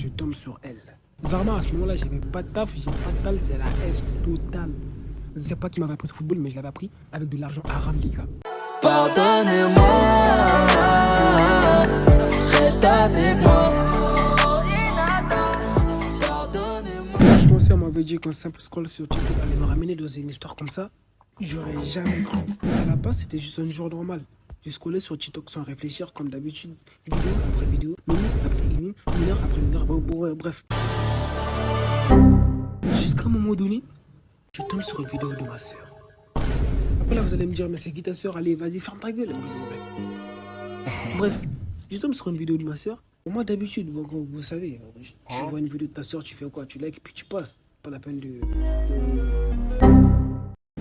je tombe sur elle. Zarma, à ce moment-là, j'avais pas de taf, j'ai pas de tal, c'est la S totale. Je sais pas qui m'avait appris ce football, mais je l'avais appris avec de l'argent haram, les gars. Pardonnez-moi, reste avec moi. Franchement, si on m'avait dit qu'un simple scroll sur TikTok allait me ramener dans une histoire comme ça, j'aurais jamais cru. À la base, c'était juste un jour normal. Je scrollais sur TikTok sans réfléchir, comme d'habitude, vidéo après vidéo, minute après minute, une heure après une heure, bref. Jusqu'à un moment donné, je tombe sur une vidéo de ma soeur. Après là, vous allez me dire, mais c'est qui ta soeur? Allez, vas-y, ferme ta gueule. Bref, je tombe sur une vidéo de ma soeur. Moi, d'habitude, vous savez, tu vois une vidéo de ta soeur, tu fais quoi? Tu likes et puis tu passes. Pas la peine de...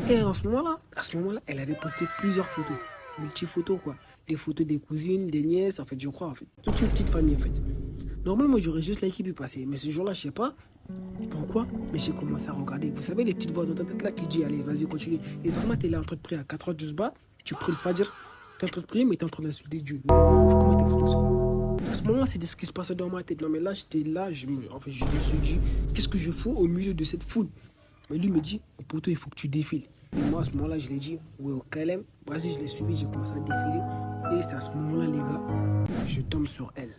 Et à ce moment-là, elle avait posté plusieurs photos. Multi-photos, quoi. Des photos des cousines, des nièces, en fait, je crois, en fait. Toute une petite famille, en fait. Normalement, j'aurais juste liké puis passé. Mais ce jour-là, je sais pas pourquoi, mais j'ai commencé à regarder. Vous savez, les petites voix dans ta tête là qui disent, allez, vas-y, continue. Et vraiment, t'es là en train de prier à 4h du bas, tu pries le fajr, t'es en train de prier, mais t'es en train d'insulter Dieu. Comment t'expliques ça? À ce moment-là, c'était ce qui se passait dans ma tête. Non, mais là, j'étais là, je me suis dit, qu'est-ce que je fous au milieu de cette foule? Mais lui me dit, poto, il faut que tu défiles. Et moi, à ce moment-là, je l'ai dit, ouais, au calme, vas-y, je l'ai suivi, j'ai commencé à défiler. Et c'est à ce moment-là, les gars, je tombe sur elle.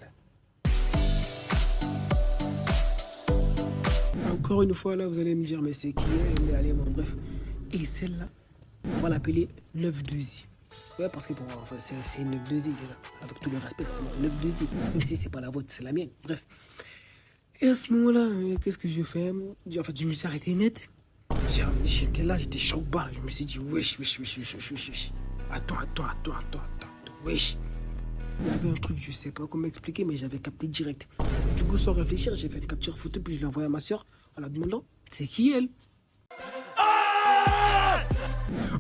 Encore une fois, là, vous allez me dire, mais c'est qui elle est allée, bon, bref. Et celle-là, on va l'appeler 9-2i. Ouais, parce que bon, enfin, c'est une 9-2i, avec tout le respect, c'est une 9-2i. Même si c'est pas la vôtre, c'est la mienne, bref. Et à ce moment-là, qu'est-ce que je fais? En fait, je me suis arrêté net. J'étais là, j'étais choc barre. Je me suis dit, wesh. Attends, wesh. Il y avait un truc, je sais pas comment expliquer, mais j'avais capté direct. Du coup, sans réfléchir, j'ai fait une capture photo, puis je l'ai envoyé à ma soeur en la demandant, c'est qui elle?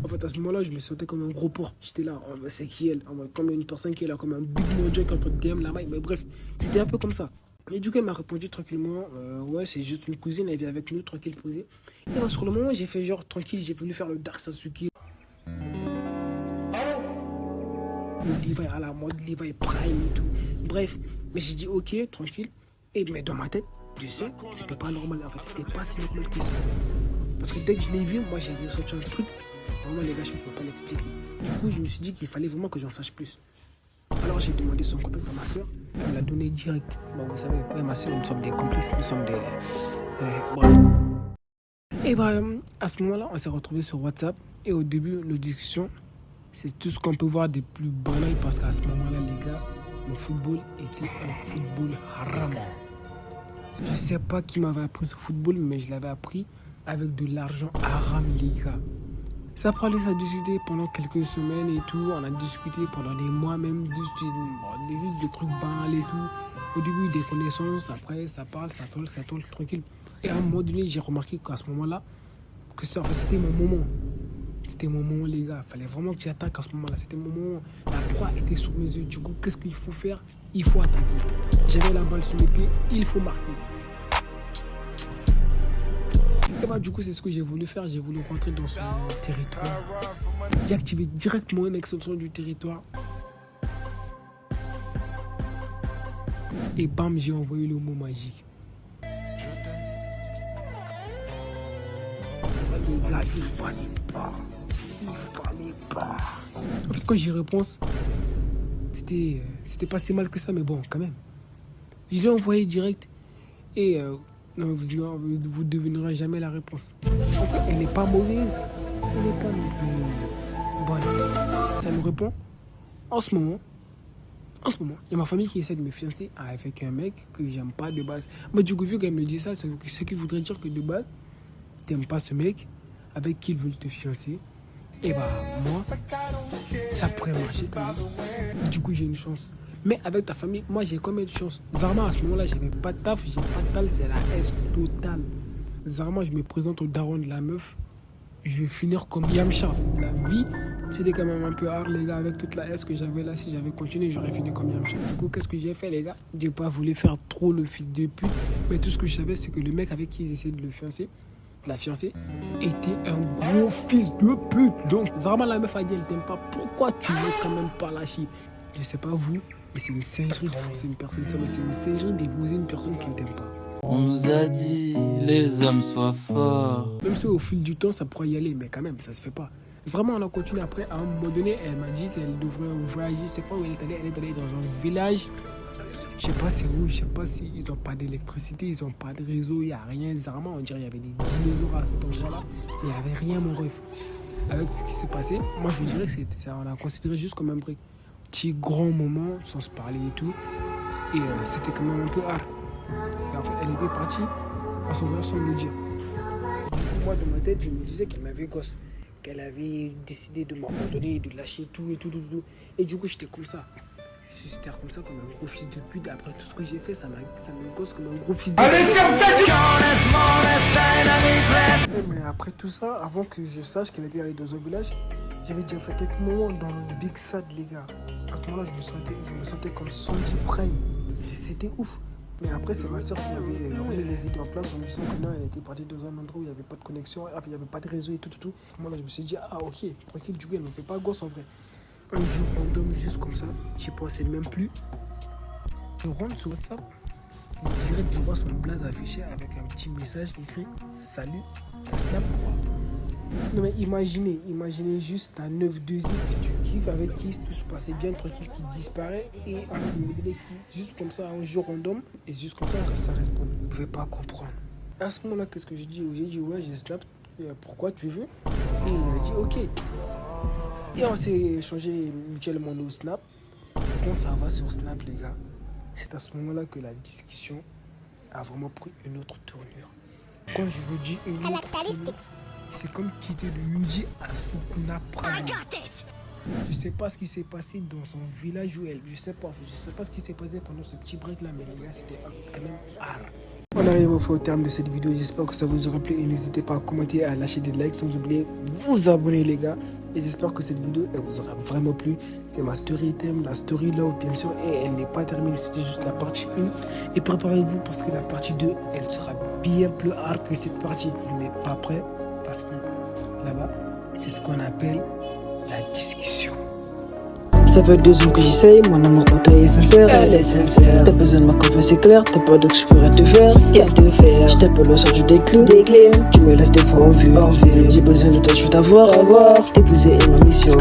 En fait, à ce moment-là, je me sentais comme un gros porc. J'étais là, c'est qui elle? Comme une personne qui est là, comme un big mojo qui est en train de DM la maille. Mais bref, c'était un peu comme ça. Et du coup, elle m'a répondu tranquillement, ouais, c'est juste une cousine, elle vient avec nous, tranquille, posée. Et bah, sur le moment, j'ai fait genre tranquille, j'ai voulu faire le Dark Sasuke. Le Levi à la mode, Levi Prime et tout. Bref, mais j'ai dit ok, tranquille. Et mais dans ma tête, je sais, c'était pas normal. En fait, c'était pas si normal que ça. Parce que dès que je l'ai vu, moi j'ai ressenti un truc. Vraiment, les gars, je ne peux pas l'expliquer. Du coup, je me suis dit qu'il fallait vraiment que j'en sache plus. Alors j'ai demandé son contact à ma soeur. Elle me l'a donné direct. Bon, vous savez, ouais, ma soeur, nous sommes des complices, nous sommes des... bref. Et bah, à ce moment-là, on s'est retrouvés sur WhatsApp. Et au début, nos discussions, c'est tout ce qu'on peut voir de plus banal. Parce qu'à ce moment-là, les gars, le football était un football haram. Je sais pas qui m'avait appris ce football, mais je l'avais appris avec de l'argent haram, les gars. Ça parlait, ça discutait pendant quelques semaines et tout. On a discuté pendant des mois même, juste des trucs banals et tout. Au début, des connaissances, après, ça parle, ça tourne, tranquille. Et à un moment donné, j'ai remarqué qu'à ce moment-là, que c'était mon moment. C'était mon moment, les gars. Il fallait vraiment que j'attaque à ce moment-là. C'était mon moment. La proie était sous mes yeux. Du coup, qu'est-ce qu'il faut faire? Il faut attaquer. J'avais la balle sous mes pieds, il faut marquer. Et bah, du coup, c'est ce que j'ai voulu faire. J'ai voulu rentrer dans son territoire. J'ai activé directement une extension du territoire. Et bam, j'ai envoyé le mot magique. Les gars, il fallait pas. En fait, quand j'y repense, c'était pas si mal que ça, mais bon, quand même. Je l'ai envoyé direct et non, vous ne devinerez jamais la réponse. En fait, elle n'est pas mauvaise, elle n'est pas non plus bonne. Ça me répond, en ce moment, il y a ma famille qui essaie de me fiancer avec un mec que j'aime pas de base. Mais du coup, vu qu'elle me dit ça, ce qui voudrait dire que de base, t'aimes pas ce mec avec qui ils veulent te fiancer. Et bah, moi, ça pourrait marcher quand même. Du coup, j'ai une chance. Mais avec ta famille, moi, j'ai quand même de chance. Zarma, à ce moment-là, j'avais pas de taf, j'ai pas de tal, c'est la S totale. Zarma, je me présente au daron de la meuf. Je vais finir comme Yamcha. La vie, c'était quand même un peu hard, les gars, avec toute la S que j'avais là. Si j'avais continué, j'aurais fini comme Yamcha. Du coup, qu'est-ce que j'ai fait, les gars? J'ai pas voulu faire trop le fils de pute. Mais tout ce que je savais, c'est que le mec avec qui ils essayaient de le fiancer, la fiancée, était un gros fils de pute. Donc, Zarma, la meuf a dit, elle t'aime pas. Pourquoi tu veux quand même pas lâcher? Je sais pas vous, Mais c'est une singerie de forcer une personne, mais c'est une singerie d'épouser une personne qui ne t'aime pas. On nous a dit, les hommes soient forts. Même si au fil du temps, ça pourrait y aller, mais quand même, ça se fait pas. Vraiment, on a continué après. À un moment donné, elle m'a dit qu'elle devrait voyager. C'est pas où elle est allée. Elle est allée dans un village. Je sais pas c'est où, je sais pas s'ils n'ont pas d'électricité, ils n'ont pas de réseau, il n'y a rien. Vraiment, on dirait qu'il y avait des dinosaures à cet endroit-là. Il n'y avait rien, mon ref. Avec ce qui s'est passé, moi je vous dirais que on a considéré juste comme un petit grand moment, sans se parler et tout. Et c'était quand même un peu hard. Et en fait, elle était partie à son voyage sans me le dire. Du coup, moi, dans ma tête, je me disais qu'elle m'avait gosse. Qu'elle avait décidé de m'abandonner, de lâcher tout et tout. Et du coup, j'étais comme ça. Je suis comme ça, comme un gros fils de pute. Après tout ce que j'ai fait, ça me gosse comme un gros fils de pute. Allez, ferme ta gueule! Mais après tout ça, avant que je sache qu'elle était allée dans un village, j'avais déjà fait quelques moments dans le Big Sad, les gars. À ce moment-là, je me sentais comme Sanji Prime. C'était ouf. Mais après, c'est ma soeur qui avait remis les idées en place en me disant que non, elle était partie dans un endroit où il n'y avait pas de connexion, il n'y avait pas de réseau et tout. À ce moment-là, je me suis dit, ah ok, tranquille, du coup, elle ne me fait pas gosse en vrai. Un jour random, juste comme ça, j'y pensais même plus. Je rentre sur WhatsApp et direct, je vois son blaze affiché avec un petit message écrit salut, ta snap quoi. Non mais imaginez juste ta 9-2 que tu kiffes, avec qui tout se passait bien, tranquille, qui disparaît et un modèle qui, juste comme ça, un jour random, et juste comme ça, ça répond. Vous ne pouvez pas comprendre. À ce moment-là, qu'est-ce que j'ai dit? J'ai dit ouais, j'ai snap, pourquoi tu veux? Et il m'a dit ok. Et on s'est échangé mutuellement nos snaps. Quand ça va sur Snap, les gars, c'est à ce moment-là que la discussion a vraiment pris une autre tournure. Quand je vous dis une autre tournure, c'est comme quitter le Yuji Asukuna Prime. Je sais pas ce qui s'est passé dans son village où elle... Je sais pas ce qui s'est passé pendant ce petit break là, mais les gars, c'était quand même hard. On arrive au terme de cette vidéo, j'espère que ça vous aura plu et n'hésitez pas à commenter, à lâcher des likes sans oublier vous abonner les gars. Et j'espère que cette vidéo elle vous aura vraiment plu. C'est ma story thème, la story love bien sûr, et elle n'est pas terminée, c'était juste la partie 1. Et préparez-vous parce que la partie 2 elle sera bien plus hard que cette partie. On n'est pas prêt parce que là-bas c'est ce qu'on appelle la discussion. Ça fait 2 ans que j'essaye, mon amour pour toi est sincère. Elle est sincère. T'as besoin de ma confiance, c'est clair. T'as peur de que je pourrais te faire. Je t'appelle le soir du déclin. Tu me laisses des fois en vue. J'ai besoin de toi, je veux t'avoir. T'épouser est ma mission.